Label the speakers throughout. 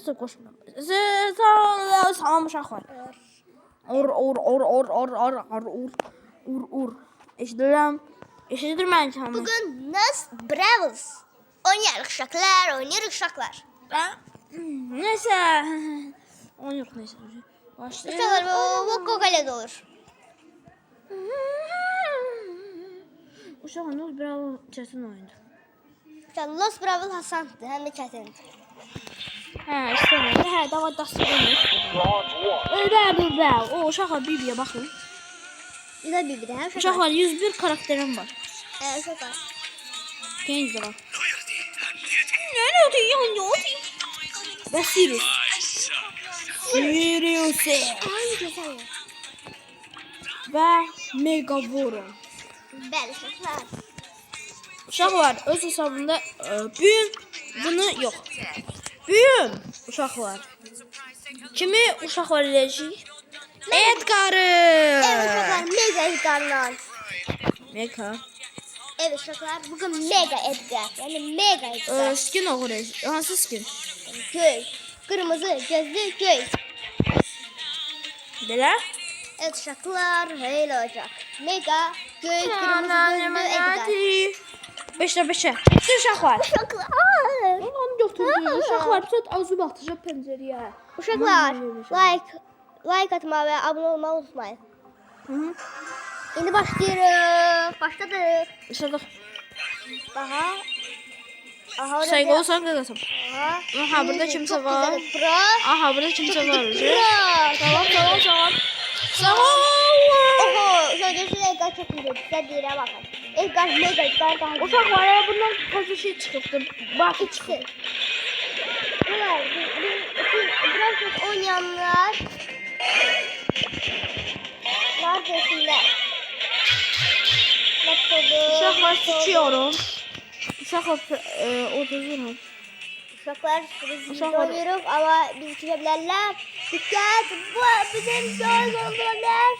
Speaker 1: Nasıl koşmuyor? Salam uşaqlar. Ur. Eşidirəm ki.
Speaker 2: Bugün Nas Bravos. Oynayarıq uşaqlar.
Speaker 1: Neyse. Yok neyse.
Speaker 2: Uşaqlar bu Google'da olur.
Speaker 1: Uşaqlar Nos Bravo çətin oyundur.
Speaker 2: Los Bravos Hasandır, həm də çətindir.
Speaker 1: İstəmirəm. Davay dastıqlanır. O uşaqlar Bibiyə baxın.
Speaker 2: Bir də bir də.
Speaker 1: Uşaqlar 101 karakterim var.
Speaker 2: Uşaqlar.
Speaker 1: Genç de var. Ne oldu? Ve Sirius. Ve Megavoron.
Speaker 2: Bəli, uşaqlar.
Speaker 1: Uşaqlar öz hesabında büyün bunu yok. Büyün uşaqlar. Kimi uşaqlar eləyəcək? Edgar'ı.
Speaker 2: Evet uşaqlar, Mega Edgar'lar.
Speaker 1: Mega.
Speaker 2: Evet uşaqlar, bugün Mega Edgar. Yəni Mega Edgar.
Speaker 1: Skin oxuyur. Hansı skin?
Speaker 2: Göy. Kırmızı, gözlü, göy.
Speaker 1: Belə?
Speaker 2: Evet uşaqlar, elə olacaq. Mega, göy, kırmızı, gözlü, Edgar.
Speaker 1: 5'te 5'e. Bitti uşaqlar.
Speaker 2: Uşaqlar.
Speaker 1: Onu götürdü. Uşaqlar bir atacaq atacaq pəncərəyə.
Speaker 2: Uşaqlar, like atmağı və abunə olmağı unutmayın. İndi başlayırıq. Başladıq.
Speaker 1: Başladıq.
Speaker 2: Aha,
Speaker 1: Sayğı olsan qaqasam. Aha, burada kimsə var. Aha, burada kimsə var. Tamam. Sağ ol.
Speaker 2: Oho, sözcüsü Edgar çok güzel. Size deyirəm baxın. Edgar, Mega Edgar daha güzel.
Speaker 1: Uşaqlar, bundan fazla şey çıxıbdı. Başı çıxıb.
Speaker 2: Bunlar, biraz çok oynayanlar. Neredesinler?
Speaker 1: Uşaqlar sıçıyorum. Uşaqlar oturuyorum.
Speaker 2: Uşaqlar biz oynuyoruz ama bizi düşebilirler. Dikkat, bu bizim söz oldular.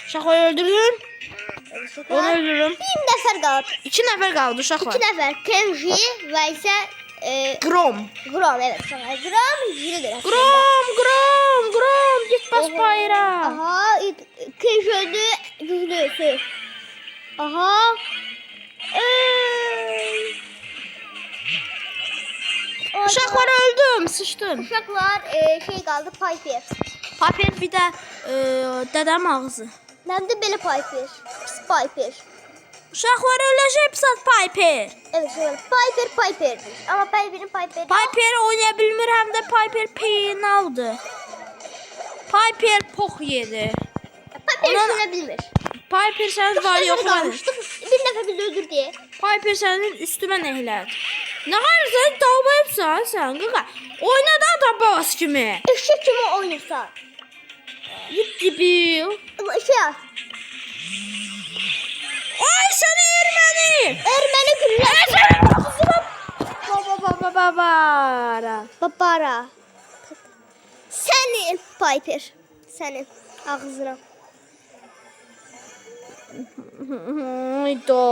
Speaker 1: Uşaqlar öldürdün. Onu öldürürüm.
Speaker 2: Bir nəfər qaldı.
Speaker 1: 2 nəfər qaldı uşaqlar.
Speaker 2: 2 nəfər. Kenji və isə
Speaker 1: Grom.
Speaker 2: Grom, evet. Grom jüridir.
Speaker 1: Grom. Git bas bayra.
Speaker 2: Aha, Kenji öldü. Güçlüsü. Aha.
Speaker 1: Uşaqlar öldüm, sıçdım.
Speaker 2: Uşaqlar şey qaldı, Piper.
Speaker 1: Piper bir də dədəm ağzı.
Speaker 2: Həm də belə Piper. Pis Piper.
Speaker 1: Uşaqlar öləcək pis Piper.
Speaker 2: Evet, şöyle Piper'dir. Ama Piper'in Piper'i.
Speaker 1: Piper oynaya bilmir, həm də Piper penaldır. Piper pox yedi.
Speaker 2: Piper sürə bilmir.
Speaker 1: Piper sənin var yoxlar.
Speaker 2: Bir dəfə bizi öldürdü.
Speaker 1: Piper sənin üstümə nəhlədi. Nə qədər sən tavbayıbsan sən qaqa. Oynadı adam babası kimi.
Speaker 2: Eşek kimi oynarsan.
Speaker 1: Gibil.
Speaker 2: Şey at.
Speaker 1: Ay səni erməni.
Speaker 2: Erməni güllər. Babara. Sənin Piper. Sənin ağzına.
Speaker 1: Hayda.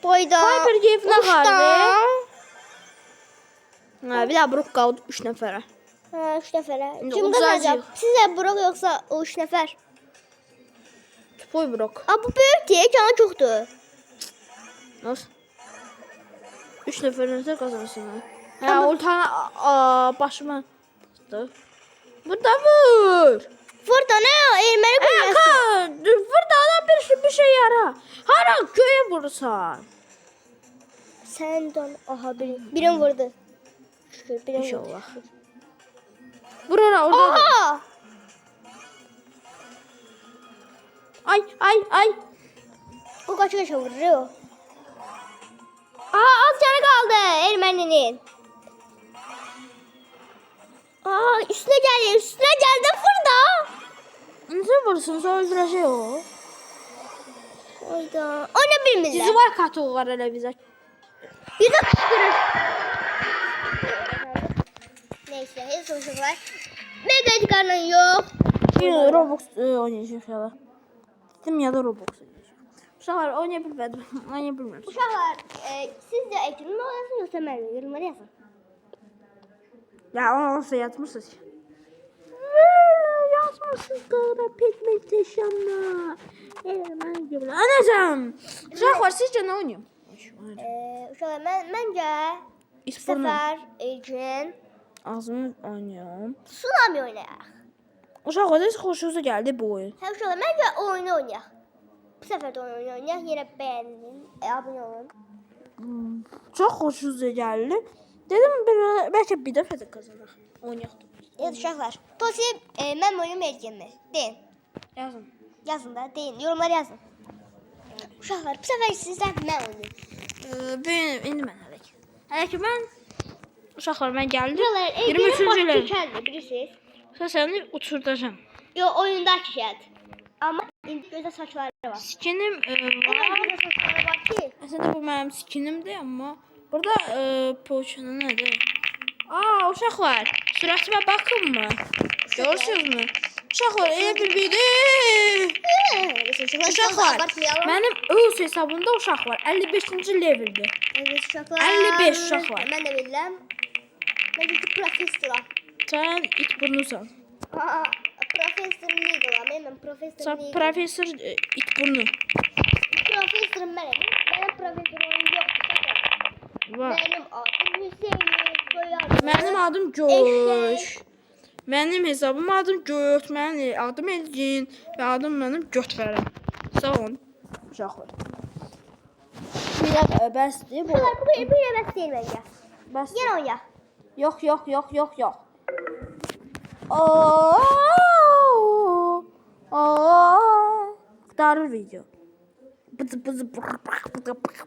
Speaker 2: Boyda.
Speaker 1: Piper keyfinə qaldı. Bir daha Brook qaldı 3 nəfərə.
Speaker 2: 3 nəfərə.
Speaker 1: İndi
Speaker 2: Kim
Speaker 1: uzacıq.
Speaker 2: qazanacaq? Sizə Brook yoxsa o 3 nəfər?
Speaker 1: Tupoy Brook.
Speaker 2: Bu böyük deyil, canı çoxdur.
Speaker 1: Nasıl? 3 nəfər nəsə qazansın. Hə, ortana başıma. Burada vur.
Speaker 2: Burada nə? Erməni gülləsi.
Speaker 1: Burada adam bir şey yara. Hara göyə vursan.
Speaker 2: Sən don. Aha birin vurdu. Şükür birin vurdu.
Speaker 1: İnşallah. Vur ora orada.
Speaker 2: Aha!
Speaker 1: Ay.
Speaker 2: O kaça vuruyor. Aha az canı kaldı Erməninin. Aa üstüne geldi burada.
Speaker 1: Nasıl vursun? Sonra öldürəcək o.
Speaker 2: Oyda. Oyna bilmirlər.
Speaker 1: Dizi var katı var elə bizə.
Speaker 2: Bir de kışkırır. Neyse hiç hoşu var. Mega Edgar'la yok.
Speaker 1: Roblox oynayacaq inşallah. Dedim ya da Roblox oynayacaq. Uşaqlar oynaya bilmirəm.
Speaker 2: Uşaqlar siz de ekranı mı oynasın yoksa mən yorumlara yazın.
Speaker 1: Ya olsa yatmışsınız ki. Yazmışsınız qara pigment yaşamla. Ben gibi. Anacığım. Uşaqlar sizcə nə oynayım?
Speaker 2: Uşaqlar məncə bu
Speaker 1: İspornu.
Speaker 2: səfər Ecin
Speaker 1: Ağzımı oynayım.
Speaker 2: Tsunami oynayaq.
Speaker 1: Uşaqlar da xoşunuza gəldi bu oyun.
Speaker 2: Hə uşaqlar məncə oyunu oynayaq. Bu səfər də oyun oynayaq. Yenə bəyənin, abunə olun.
Speaker 1: Çox xoşunuza gəldi. Dedim bəlkə bir dəfə də qazanaq. Oynayaq.
Speaker 2: Evet uşaqlar. Tosi mənim oyunum Ecin-mi? Deyin.
Speaker 1: Yazın.
Speaker 2: Yazın da deyin. Yorumlara yazın. Uşaqlar bu səfər sizdən mən oynayım.
Speaker 1: İndi mən hələ ki. Hələ ki mən uşaqlar mən gəldim.
Speaker 2: Uşaqlar
Speaker 1: 23-cü
Speaker 2: Ecenin
Speaker 1: ildə.
Speaker 2: başçı bilirsiniz.
Speaker 1: Səni uçurdacağam.
Speaker 2: Yo oyundakı şeyət. Amma indi gözə saçları var.
Speaker 1: Skinim var.
Speaker 2: Gözə saçları var ki.
Speaker 1: Əslində bu mənim skinimdir, amma burada poçanın nədir? Uşaqlar, sürətimə baxın mı? Görürsünüzmü? Uşaqlar, elə bir biri. Uşaqlar, mənim öz hesabımda uşaq var. 55-ci leveldir.
Speaker 2: Evet uşaqlar.
Speaker 1: 55 uşaq var.
Speaker 2: Mən də bilirəm. Mən ki professoram.
Speaker 1: Sən it burnusan.
Speaker 2: Professorum neydi lan? Mən professorum
Speaker 1: Sən
Speaker 2: neydi?
Speaker 1: professor it burnu.
Speaker 2: Professorum mənəm. Mənim professorum yoxdur.
Speaker 1: Var.
Speaker 2: Mənim adım Hüseyin. Soyadım.
Speaker 1: Mənim adım Göş. Mənim hesabım adım Göt. Mənim adım Elgin. Və adım mənim Götvərəm. Sağ olun. Uşaqlar. Bir bəsdir bu.
Speaker 2: Uşaqlar bu yemək deyil məncə.
Speaker 1: Bəs.
Speaker 2: Yenə oynayaq.
Speaker 1: Yox. Qurtarır video.